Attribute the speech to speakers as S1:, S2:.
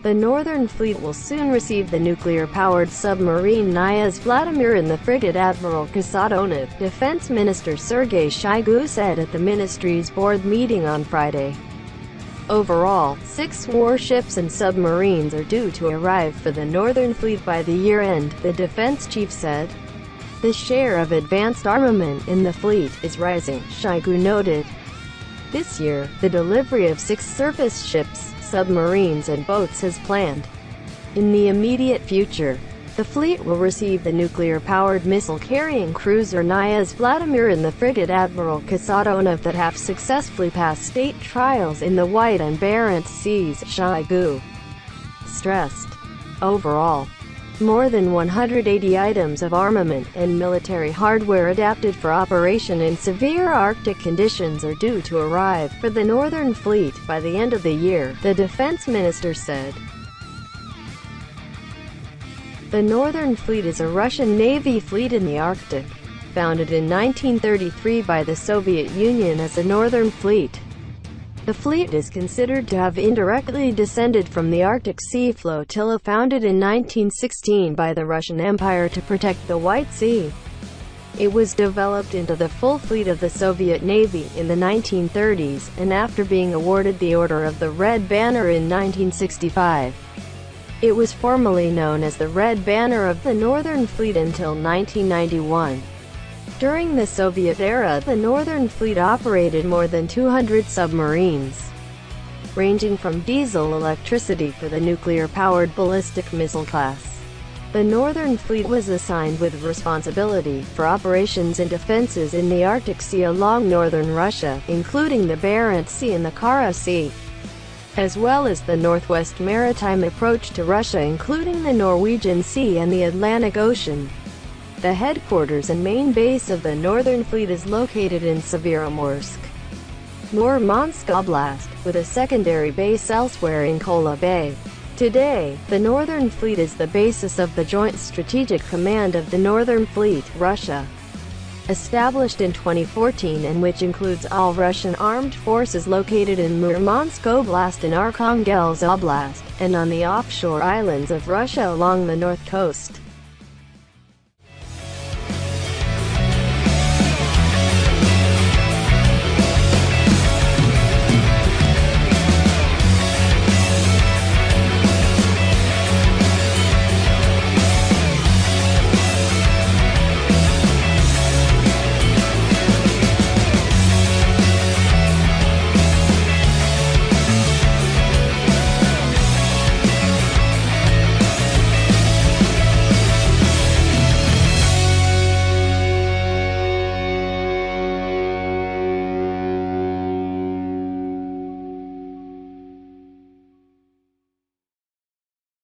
S1: The Northern Fleet will soon receive the nuclear-powered submarine Knyaz Vladimir and the frigate Admiral Kasatonov, Defense Minister Sergei Shoigu said at the ministry's board meeting on Friday. Overall, 6 warships and submarines are due to arrive for the Northern Fleet by the year-end, the defense chief said. The share of advanced armament in the fleet is rising, Shoigu noted. This year, the delivery of 6 surface ships, submarines and boats is planned. In the immediate future, the fleet will receive the nuclear-powered missile-carrying cruiser Knyaz Vladimir and the frigate Admiral Kasatonov that have successfully passed state trials in the White and Barents Seas, Shoigu stressed. Overall, more than 180 items of armament and military hardware adapted for operation in severe Arctic conditions are due to arrive for the Northern Fleet by the end of the year, the defense minister said. The Northern Fleet is a Russian Navy fleet in the Arctic, founded in 1933 by the Soviet Union as the Northern Fleet. The fleet is considered to have indirectly descended from the Arctic Sea Flotilla founded in 1916 by the Russian Empire to protect the White Sea. It was developed into the full fleet of the Soviet Navy in the 1930s, and after being awarded the Order of the Red Banner in 1965. It was formerly known as the Red Banner of the Northern Fleet until 1991. During the Soviet era, the Northern Fleet operated more than 200 submarines, ranging from diesel electricity for the nuclear-powered ballistic missile class. The Northern Fleet was assigned with responsibility for operations and defenses in the Arctic Sea along northern Russia, including the Barents Sea and the Kara Sea, as well as the northwest maritime approach to Russia including the Norwegian Sea and the Atlantic Ocean. The headquarters and main base of the Northern Fleet is located in Severomorsk, Murmansk Oblast, with a secondary base elsewhere in Kola Bay. Today, the Northern Fleet is the basis of the Joint Strategic Command of the Northern Fleet, Russia, established in 2014 and which includes all Russian armed forces located in Murmansk Oblast and Arkhangelsk Oblast, and on the offshore islands of Russia along the north coast.